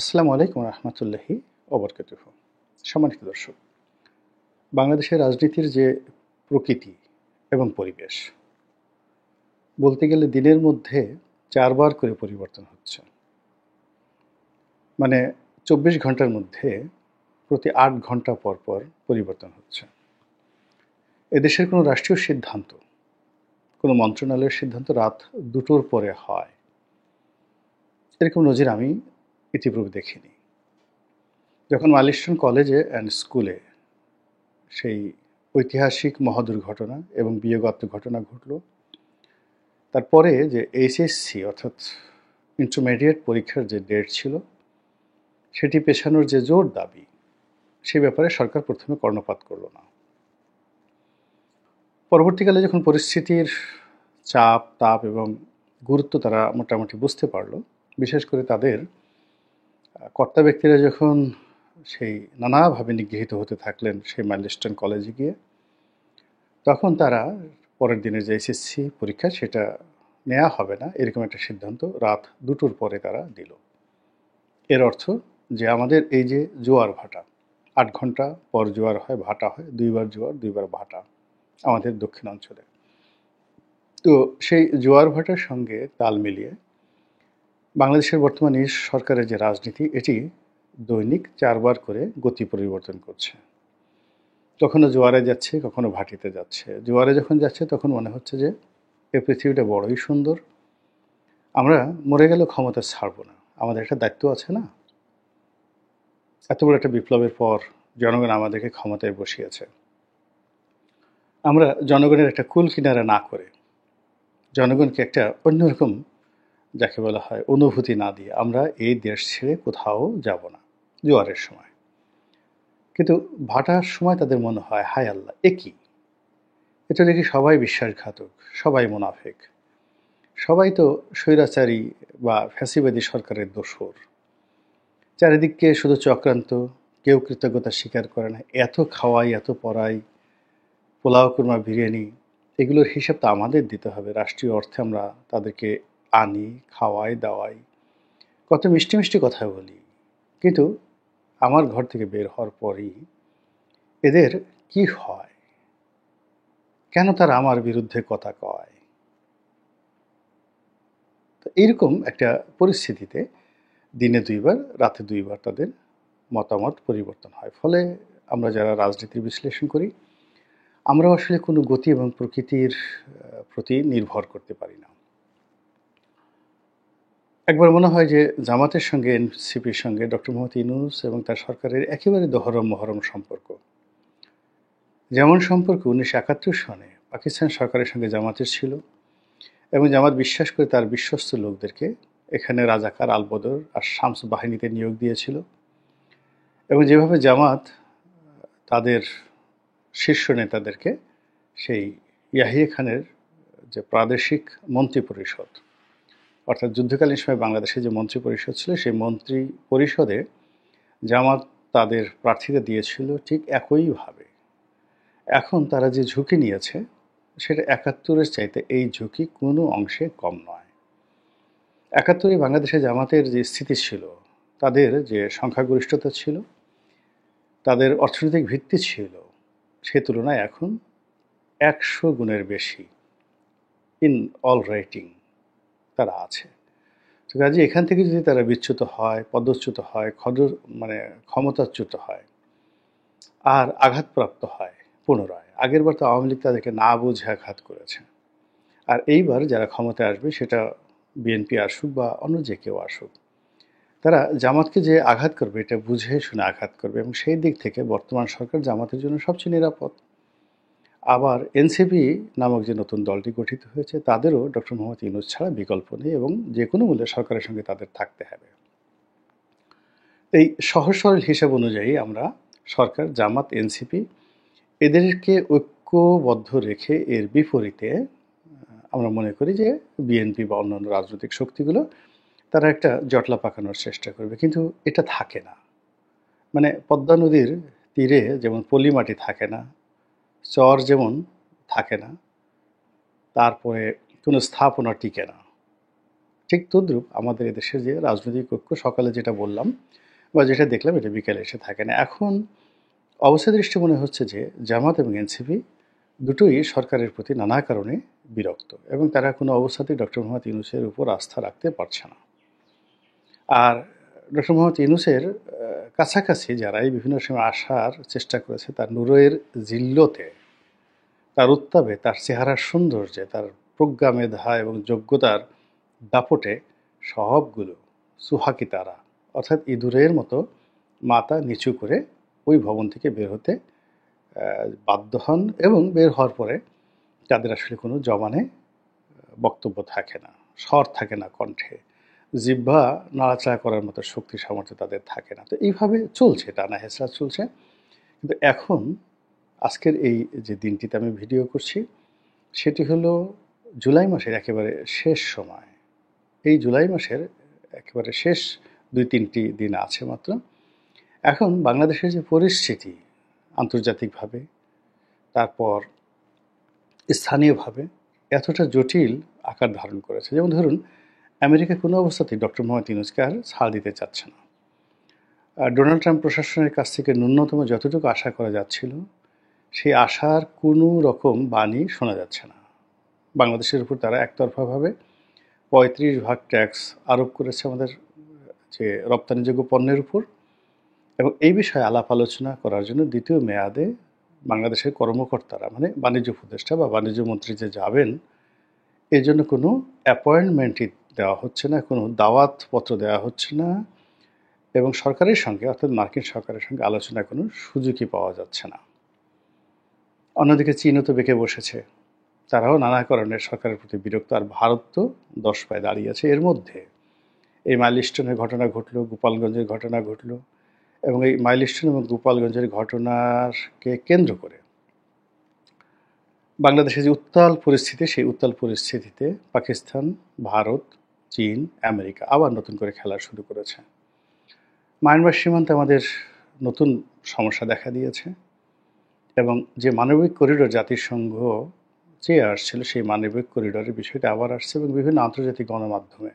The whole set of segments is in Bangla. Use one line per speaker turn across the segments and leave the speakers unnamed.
আসসালামু আলাইকুম রহমতুল্লাহি ওবরকাতুহ। সম্মানিত দর্শক, বাংলাদেশের রাজনীতির যে প্রকৃতি এবং পরিবেশ, বলতে গেলে দিনের মধ্যে ৪ বার করে পরিবর্তন হচ্ছে। মানে ২৪ ঘন্টার মধ্যে প্রতি ৮ ঘন্টা পর পর পরিবর্তন হচ্ছে। এদেশের কোনো রাষ্ট্রীয় সিদ্ধান্ত, কোনো মন্ত্রণালয়ের সিদ্ধান্ত রাত ২টোর পরে হয়, এরকম নজির আমি ইতিপূর্বে দেখিনি। যখন মাইলস্টোন কলেজে অ্যান্ড স্কুলে সেই ঐতিহাসিক মহাদুর্ঘটনা এবং বিয়োগাত্মক ঘটনা ঘটল, তারপরে যে এইচএসসি অর্থাৎ ইন্টারমিডিয়েট পরীক্ষার যে ডেট ছিল সেটি পেছানোর যে জোর দাবি, সে ব্যাপারে সরকার প্রথমে কর্ণপাত করল না। পরবর্তীকালে যখন পরিস্থিতির চাপ তাপ এবং গুরুত্ব তারা মোটামুটি বুঝতে পারল, বিশেষ করে তাদের কর্তা ব্যক্তিরা যখন সেই নানাভাবে নিগৃহীত হতে থাকলেন সেই মাইলস্টোন কলেজে গিয়ে, তখন তারা পরের দিনের যে এসএসসি পরীক্ষা সেটা নেওয়া হবে না এরকম একটা সিদ্ধান্ত রাত ২টোর পরে তারা দিল। এর অর্থ যে আমাদের এই যে জোয়ার ভাটা, ৮ ঘন্টা পর জোয়ার হয়, ভাটা হয়, ২বার জোয়ার ২বার ভাটা আমাদের দক্ষিণাঞ্চলে। তো সেই জোয়ার ভাটার সঙ্গে তাল মিলিয়ে বাংলাদেশের বর্তমান এই সরকারের যে রাজনীতি, এটি দৈনিক ৪ বার করে গতি পরিবর্তন করছে। কখনো জোয়ারে যাচ্ছে, কখনো ভাটিতে যাচ্ছে। জোয়ারে যখন যাচ্ছে তখন মনে হচ্ছে যে এই পৃথিবীটা বড়ই সুন্দর, আমরা মরে গেলেও ক্ষমতা ছাড়ব না, আমাদের একটা দায়িত্ব আছে না। এত বড় একটা বিপ্লবের পর জনগণ আমাদেরকে ক্ষমতায় বসিয়েছে, আমরা জনগণের একটা কুল কিনারা না করে, জনগণকে একটা অন্যরকম যাকে বলা হয় অনুভূতি না দিয়ে আমরা এই দেশ ছেড়ে কোথাও যাব না জোয়ারের সময়। কিন্তু ভাটার সময় তাদের মনে হয়, হায় আল্লাহ, এ কি, এটা দেখি সবাই বিশ্বাসঘাতক, সবাই মুনাফেক, সবাই তো স্বৈরাচারী বা ফ্যাসিবাদী সরকারের দোসর, চারিদিকে শুধু চক্রান্ত, কেউ কৃতজ্ঞতা স্বীকার করে না, এত খাওয়াই, এত পড়াই, পোলাও কুরমা বিরিয়ানি, এগুলোর হিসাব তো আমাদের দিতে হবে। রাষ্ট্রীয় অর্থে আমরা তাদেরকে আনি, খাওয়াই দাওয়াই, কত মিষ্টি মিষ্টি কথা বলি, কিন্তু আমার ঘর থেকে বের হওয়ার পরই এদের কি হয়, কেন তারা আমার বিরুদ্ধে কথা কয়। তো এইরকম একটা পরিস্থিতিতে দিনে ২বার, রাতে ২বার তাদের মতামত পরিবর্তন হয়। ফলে আমরা যারা রাজনীতির বিশ্লেষণ করি, আমরা আসলে কোনো গতি এবং প্রকৃতির প্রতি নির্ভর করতে পারি না। একবার মনে হয় যে জামাতের সঙ্গে এনসিপির সঙ্গে ডক্টর মোহাম্মদ ইউনূস এবং তার সরকারের একেবারে দহরম মহরম সম্পর্ক। যেমন সম্পর্ক ১৯৭১ সনে পাকিস্তান সরকারের সঙ্গে জামাতের ছিল, এবং জামাত বিশ্বাস করে তার বিশ্বস্ত লোকদেরকে এখানে রাজাকার, আলবদর আর শামস বাহিনীতে নিয়োগ দিয়েছিল, এবং যেভাবে জামাত তাদের শীর্ষ নেতাদেরকে সেই ইয়াহিয়া খানের যে প্রাদেশিক মন্ত্রী পরিষদ, অর্থাৎ যুদ্ধকালীন সময় বাংলাদেশে যে মন্ত্রী পরিষদ ছিল, সেই মন্ত্রী পরিষদে জামাত তাদের প্রার্থীদের দিয়েছিল ঠিক একইভাবে। এখন তারা যে ঝুঁকি নিয়েছে সেটা ৭১-এর চাইতে এই ঝুঁকি কোনো অংশে কম নয়। ৭১-এ বাংলাদেশে জামাতের যে স্থিতি ছিল, তাদের যে সংখ্যাগরিষ্ঠতা ছিল, তাদের অর্থনৈতিক ভিত্তি ছিল, সে তুলনায় এখন ১০০ গুণের বেশি ইন অল রেটিং তারা আছে। তো কাজে এখান থেকে যদি তারা বিচ্যুত হয়, পদচ্যুত হয়, ক্ষমতাচ্যুত হয় আর আঘাতপ্রাপ্ত হয় পুনরায়, আগেরবার তো আওয়ামী লীগ তাদেরকে না বুঝে আঘাত করেছে, আর এইবার যারা ক্ষমতায় আসবে, সেটা বিএনপি আসুক বা অন্য যে কেউ আসুক, তারা জামাতকে যে আঘাত করবে এটা বুঝে শুনে আঘাত করবে, এবং সেই দিক থেকে বর্তমান সরকার জামাতের জন্য সবচেয়ে নিরাপদ। আবার এনসিপি নামক যে নতুন দলটি গঠিত হয়েছে, তাদেরও ডক্টর মোহাম্মদ ইউনূস ছাড়া বিকল্প নেই, এবং যে কোনো মূল্যে সরকারের সঙ্গে তাদের থাকতে হবে। এই সহজ সরল হিসাব অনুযায়ী আমরা সরকার, জামাত, এনসিপি এদেরকে ঐক্যবদ্ধ রেখে এর বিপরীতে আমরা মনে করি যে বিএনপি বা অন্যান্য রাজনৈতিক শক্তিগুলো তারা একটা জটলা পাকানোর চেষ্টা করবে, কিন্তু এটা থাকে না। মানে পদ্মা নদীর তীরে যেমন পলি মাটি থাকে না, চর যেমন থাকে না, তারপরে কোনো স্থাপনা টিকে না, ঠিক তদ্রূপ আমাদের এদেশের যে রাজনৈতিক ঐক্য, সকালে যেটা বললাম বা যেটা দেখলাম, এটা বিকেলে এসে থাকে না। এখন অবস্থা দৃষ্টি মনে হচ্ছে যে জামাত এবং এনসিপি দুটোই সরকারের প্রতি নানা কারণে বিরক্ত, এবং তারা কোনো অবস্থাতেই ডক্টর মোহাম্মদ ইউনূসের উপর আস্থা রাখতে পারছে না। আর ডক্টর মোহাম্মদ ইউনূসের কাছাকাছি যারাই বিভিন্ন সময় আসার চেষ্টা করেছে, তার নূরের জিল্লতে, তার উত্তাপে, তার চেহারার সৌন্দর্যে, তার প্রজ্ঞা, মেধা এবং যোগ্যতার দাপটে সবগুলো সুহাকি তারা, অর্থাৎ ইঁদুরের মতো মাথা নিচু করে ওই ভবন থেকে বের হতে বাধ্য হন, এবং বের হওয়ার পরে তাদের আসলে কোনো জবানে বক্তব্য থাকে না, স্বর থাকে না কণ্ঠে, জিহ্বা নাড়াচাড়া করার মতো শক্তি সামর্থ্য তাদের থাকে না। তো এইভাবে চলছে, টানা হেঁচড়া চলছে। কিন্তু এখন আজকের এই যে দিনটিতে আমি ভিডিও করছি, সেটি হলো জুলাই মাসের একেবারে শেষ সময়। এই জুলাই মাসের একেবারে শেষ ২-৩টি দিন আছে মাত্র। এখন বাংলাদেশের যে পরিস্থিতি আন্তর্জাতিকভাবে, তারপর স্থানীয়ভাবে এতটা জটিল আকার ধারণ করেছে। যেমন ধরুন, আমেরিকা কোনো অবস্থাতেই ডক্টর মোহাম্মদ ইউনূসকে আর ছাড় দিতে চাচ্ছে না। ডোনাল্ড ট্রাম্প প্রশাসনের কাছ থেকে ন্যূনতম যতটুকু আশা করা যাচ্ছিল, সেই আশার কোনো রকম বাণী শোনা যাচ্ছে না। বাংলাদেশের উপর তারা একতরফাভাবে ৩৫% ট্যাক্স আরোপ করেছে আমাদের যে রপ্তানিযোগ্য পণ্যের উপর, এবং এই বিষয়ে আলাপ আলোচনা করার জন্য দ্বিতীয় মেয়াদে বাংলাদেশের কর্মকর্তারা, মানে বাণিজ্য উপদেষ্টা বা বাণিজ্য মন্ত্রী যে যাবেন, এর জন্য কোনো অ্যাপয়েন্টমেন্টই দেওয়া হচ্ছে না, কোনো দাওয়াতপত্র দেওয়া হচ্ছে না, এবং সরকারের সঙ্গে, অর্থাৎ মার্কিন সরকারের সঙ্গে আলোচনার কোনো সুযোগই পাওয়া যাচ্ছে না। অন্যদিকে চীনও তো বেঁকে বসেছে, তারাও নানা কারণে সরকারের প্রতি বিরক্ত, আর ভারত তো 10 পায়ে দাঁড়িয়ে আছে। এর মধ্যে এই মাইলস্টোনের ঘটনা ঘটলো, গোপালগঞ্জের ঘটনা ঘটলো, এবং এই মাইলস্টোন এবং গোপালগঞ্জের ঘটনাকে কেন্দ্র করে বাংলাদেশে যে উত্তাল পরিস্থিতি, সেই উত্তাল পরিস্থিতিতে পাকিস্তান, ভারত, চীন, আমেরিকা আবার নতুন করে খেলা শুরু করেছে। মায়ানমার সীমান্তে আমাদের নতুন সমস্যা দেখা দিয়েছে, এবং যে মানবিক করিডোর জাতিসংঘ চেয়ে আসছিল, সেই মানবিক করিডোরের বিষয়টা আবার আসছে, এবং বিভিন্ন আন্তর্জাতিক গণমাধ্যমে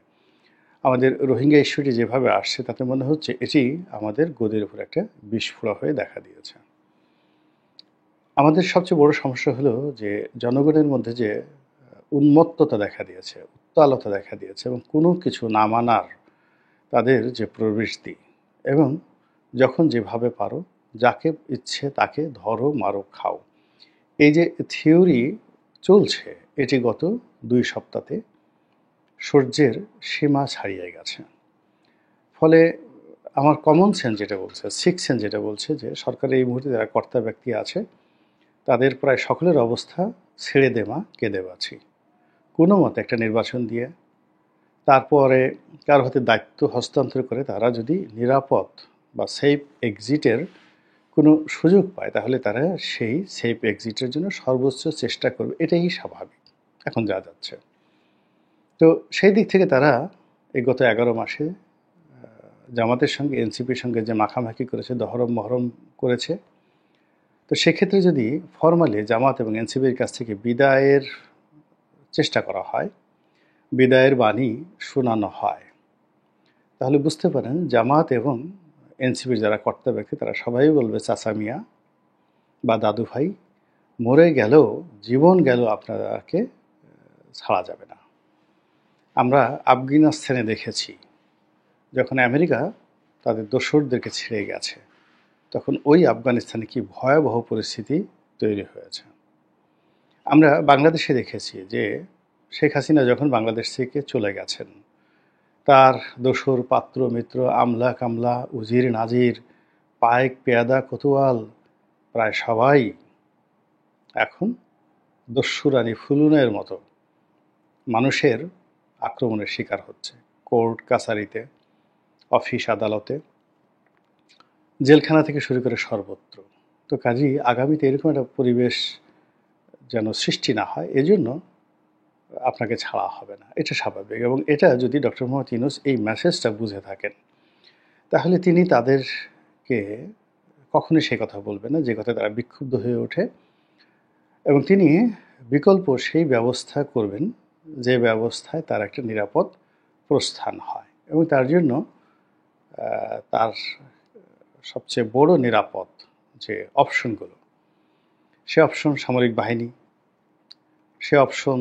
আমাদের রোহিঙ্গা ইস্যুটি যেভাবে আসছে, তাতে মনে হচ্ছে এটি আমাদের গদির উপর একটা বিস্ফোরক হয়ে দেখা দিয়েছে। আমাদের সবচেয়ে বড় সমস্যা হলো যে জনগণের মধ্যে যে উন্মত্ততা দেখা দিয়েছে, উত্তালতা দেখা দিয়েছে, এবং কোনো কিছু না মানার তাদের যে প্রবৃত্তি, এবং যখন যেভাবে পারো যাকে ইচ্ছে তাকে ধরো, মারো, খাও, এই যে থিওরি চলছে, এটি গত 2 সপ্তাহে সহ্যের সীমা ছাড়িয়ে গেছে। ফলে আমার কমন সেন্স যেটা বলছে, সিক্স সেন্স যেটা বলছে, যে সরকারের এই মুহূর্তে যারা কর্তা ব্যক্তি আছে, তাদের প্রায় সকলের অবস্থা ছেড়ে দেমা কেঁদে বাঁচি। কোনো মতে একটা নির্বাচন দিয়ে তারপরে কারো হাতে দায়িত্ব হস্তান্তর করে তারা যদি নিরাপদ বা সেফ এক্সিটের কোনো সুযোগ পায়, তাহলে তারা সেই সেফ এক্সিটের জন্য সর্বোচ্চ চেষ্টা করবে, এটাই স্বাভাবিক এখন যা যাচ্ছে। তো সেই দিক থেকে তারা এই গত 11 মাসে জামাতের সঙ্গে, এনসিপির সঙ্গে যে মাখামাখি করেছে, দহরম মহরম করেছে, তো সেক্ষেত্রে যদি ফর্মালি জামাত এবং এনসিপির কাছ থেকে বিদায়ের চেষ্টা করা হয়, বিদায়ের বাণী শোনানো হয়, তাহলে বুঝতে পারেন জামাত এবং এনসিপির যারা কর্তা ব্যক্তি, তারা সবাই বলবে, চাচা মিয়া বা দাদু ভাই, মরে গেলেও জীবন গেল, আপনাকে ছাড়া যাবে না। আমরা আফগানিস্তানে দেখেছি, যখন আমেরিকা তাদের দোসরদেরকে ছেড়ে গেছে, তখন ওই আফগানিস্তানে কি ভয়াবহ পরিস্থিতি তৈরি হয়েছে। আমরা বাংলাদেশে দেখেছি যে শেখ হাসিনা যখন বাংলাদেশ থেকে চলে গেছেন, তার দোসর, পাত্র, মিত্র, আমলা কামলা, উজির নাজির, পায়েক, পেয়াদা, কোতোয়াল প্রায় সবাই এখন দস্যুরানী ফুলুনের মতো মানুষের আক্রমণের শিকার হচ্ছে, কোর্ট কাছারিতে, অফিস আদালতে, জেলখানা থেকে শুরু করে সর্বত্র। তো কাজেই আগামীতে এরকম একটা পরিবেশ যেন সৃষ্টি না হয়, এজন্য আপনাকে ছাড়া হবে না, এটা স্বাভাবিক। এবং এটা যদি ডক্টর মোহাম্মদ ইউনূস এই মেসেজটা বুঝে থাকেন, তাহলে তিনি তাদেরকে কখনোই সে কথা বলবেন না যে কথা তারা বিক্ষুব্ধ হয়ে ওঠে, এবং তিনি বিকল্প সেই ব্যবস্থা করবেন যে ব্যবস্থায় তার একটা নিরাপদ প্রস্থান হয় এবং তার জন্য তার সবচেয়ে বড় নিরাপদ যে অপশনগুলো, সে অপশন সামরিক বাহিনী, সে অপশন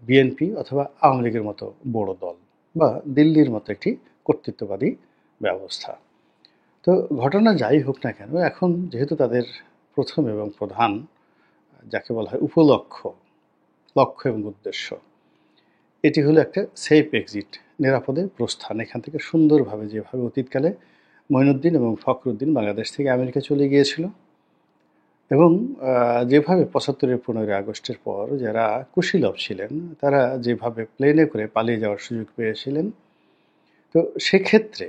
বিএনপি অথবা আওয়ামী লীগের মতো বড় দল বা দিল্লির মতো একটি কর্তৃত্ববাদী ব্যবস্থা। তো ঘটনা যাই হোক না কেন, এখন যেহেতু তাদের প্রথম এবং প্রধান যাকে বলা হয় লক্ষ্য এবং উদ্দেশ্য, এটি হলো একটা সেফ এক্সিট, নিরাপদে প্রস্থান। এখান থেকে সুন্দরভাবে, যেভাবে অতীতকালে মঈনুদ্দিন এবং ফখরুদ্দিন বাংলাদেশ থেকে আমেরিকা চলে গিয়েছিল এবং যেভাবে ৭৫-এর ১৫ই আগস্টের পর যারা কুশীলব ছিলেন তারা যেভাবে প্লেনে করে পালিয়ে যাওয়ার সুযোগ পেয়েছিলেন, তো সেক্ষেত্রে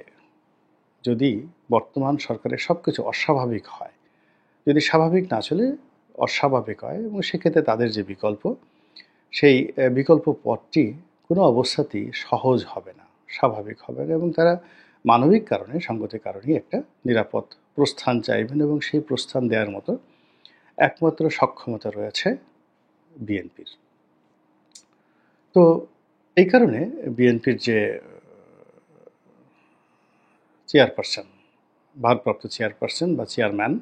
যদি বর্তমান সরকারের সব কিছু অস্বাভাবিক হয়, যদি স্বাভাবিক না চলে অস্বাভাবিক হয়, এবং সেক্ষেত্রে তাদের যে বিকল্প, সেই বিকল্প পথটি কোনো অবস্থাতেই সহজ হবে না, স্বাভাবিক হবে না, এবং তারা মানবিক কারণে, সঙ্গতির কারণেই একটা নিরাপদ প্রস্থান চাইবেন এবং সেই প্রস্থান দেওয়ার মতো একমাত্র সক্ষমতা রয়েছে বিএনপির। তো এই কারণে বিএনপির যে চেয়ারপারসন, ভারপ্রাপ্ত চেয়ারপারসন বা চেয়ারম্যান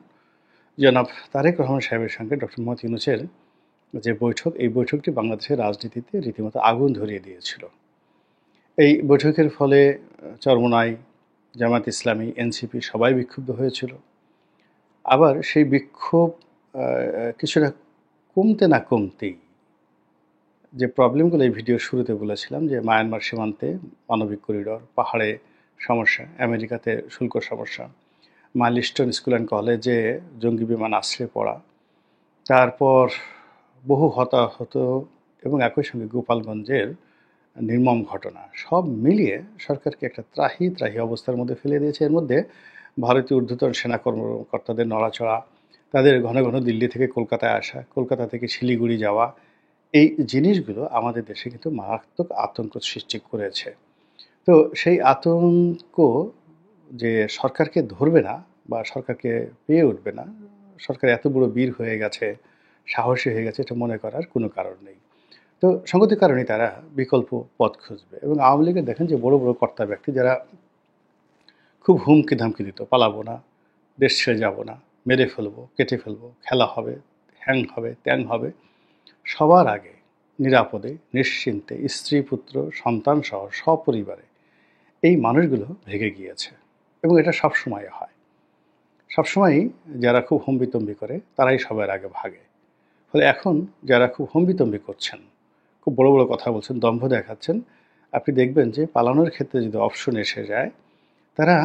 জনাব তারেক রহমান সাহেবের সঙ্গে ডক্টর মোহাম্মদ ইউনূসের যে বৈঠক, এই বৈঠকটি বাংলাদেশের রাজনীতিতে রীতিমতো আগুন ধরিয়ে দিয়েছিল। এই বৈঠকের ফলে চরমোনাই, জামাত ইসলামী, এনসিপি সবাই বিক্ষুব্ধ হয়েছিল। আবার সেই বিক্ষোভ কিছুটা কমতে না কমতেই যে প্রবলেমগুলো এই ভিডিওর শুরুতে বলেছিলাম, যে মায়ানমার সীমান্তে মানবিক করিডর, পাহাড়ে সমস্যা, আমেরিকাতে শুল্ক সমস্যা, মাইলস্টোন স্কুল অ্যান্ড কলেজে জঙ্গি বিমান আশ্রয় পড়া, তারপর বহু হতাহত এবং একই সঙ্গে গোপালগঞ্জের নির্মম ঘটনা, সব মিলিয়ে সরকারকে একটা ত্রাহি অবস্থার মধ্যে ফেলে দিয়েছে। এর মধ্যে ভারতীয় ঊর্ধ্বতন সেনা কর্মকর্তাদের নড়াচড়া, তাদের ঘন ঘন দিল্লি থেকে কলকাতায় আসা, কলকাতা থেকে শিলিগুড়ি যাওয়া, এই জিনিসগুলো আমাদের দেশে কিন্তু মারাত্মক আতঙ্ক সৃষ্টি করেছে। তো সেই আতঙ্ক যে সরকারকে ধরবে না বা সরকারকে পেয়ে উঠবে না, সরকার এত বড় বীর হয়ে গেছে, সাহসী হয়ে গেছে, এটা মনে করার কোনো কারণ নেই। তো সঙ্গতির কারণেই তারা বিকল্প পথ খুঁজবে। এবং আওয়ামী লীগের দেখেন যে বড় বড় কর্তা ব্যক্তি যারা খুব হুমকি ধামকি দিত, পালাবো না, দেশ ছেড়ে যাবো না, মেরে ফেলবো, কেটে ফেলবো, খেলা হবে, হ্যাং হবে, ত্যাং হবে, সবার আগে নিরাপদে নিশ্চিন্তে স্ত্রী পুত্র সন্তান সহ সপরিবারে এই মানুষগুলো ভেগে গিয়েছে। এবং এটা সবসময় হয়, সবসময়ই যারা খুব হম্বিতম্বি করে তারাই সবার আগে ভাগে। ফলে এখন যারা খুব হম্বিতম্বি করছেন, খুব বড় বড় কথা বলছেন, দম্ভ দেখাচ্ছেন, আপনি দেখবেন যে পালানোর ক্ষেত্রে যদি অপশন এসে যায়, তারা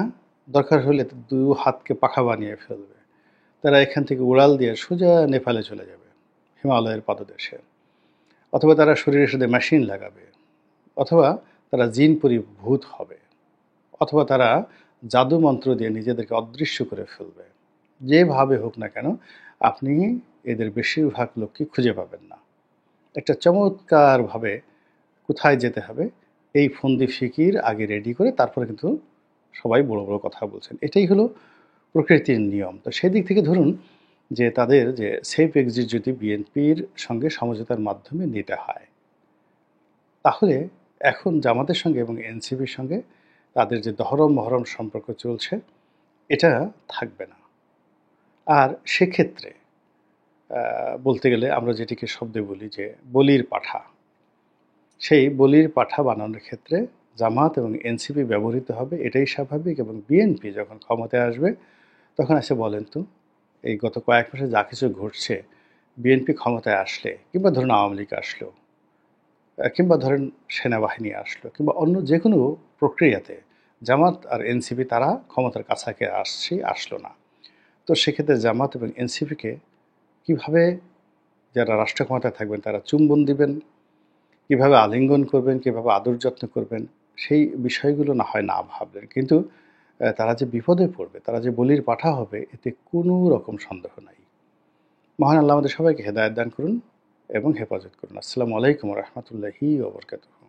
দরকার হলে দু হাতকে পাখা বানিয়ে ফেলবে। তারা এখান থেকে উড়াল দিয়ে সোজা নেপালে চলে যাবে, হিমালয়ের পাদদেশে, অথবা তারা শরীরের সাথে মেশিন লাগাবে, অথবা তারা জিন পরি ভূত হবে, অথবা তারা জাদু মন্ত্র দিয়ে নিজেদেরকে অদৃশ্য করে ফেলবে। যেভাবে হোক না কেন আপনি এদের বেশিরভাগ লোককে খুঁজে পাবেন না। একটা চমৎকারভাবে কোথায় যেতে হবে এই ফন্দি ফিকির আগে রেডি করে তারপরে কিন্তু সবাই বড় বড় কথা বলছেন। এটাই হলো প্রকৃতির নিয়ম। তো সেদিক থেকে ধরুন যে তাদের যে সেফ এক্সিট যদি বিএনপির সঙ্গে সমঝোতার মাধ্যমে নিতে হয়, তাহলে এখন জামাতের সঙ্গে এবং এনসিপির সঙ্গে তাদের যে দহরম মহরম সম্পর্ক চলছে, এটা থাকবে না। আর সেক্ষেত্রে বলতে গেলে আমরা যেটিকে শব্দে বলি যে বলির পাঠা, সেই বলির পাঠা বানানোর ক্ষেত্রে জামাত এবং এনসিপি ব্যবহৃত হবে, এটাই স্বাভাবিক। এবং বিএনপি যখন ক্ষমতায় আসবে তখন এসে বলেন তো, এই গত কয়েক মাসে যা কিছু ঘটছে, বিএনপি ক্ষমতায় আসলে, কিংবা ধরুন আওয়ামী লীগ আসলো, কিংবা ধরেন সেনাবাহিনী আসলো, কিংবা অন্য যে কোনো প্রক্রিয়াতে জামাত আর এনসিপি তারা ক্ষমতার কাছাকাছি আসলো না। তো সেক্ষেত্রে জামাত এবং এনসিপিকে কিভাবে যারা রাষ্ট্র ক্ষমতায় থাকবেন তারা চুম্বন দিবেন, কিভাবে আলিঙ্গন করবেন, কিভাবে আদর যত্ন করবেন, সেই বিষয়গুলো না হয় না ভাবলেন, কিন্তু তারা যে বিপদে পড়বে, তারা যে বলির পাঠা হবে, এতে কোনো রকম সন্দেহ নাই। মহান আল্লাহ আমাদের সবাইকে হেদায়েত দান করুন এবং হেফাজত করুন। আসসালামু আলাইকুম ওয়া রাহমাতুল্লাহি ওয়া বারাকাতুহু।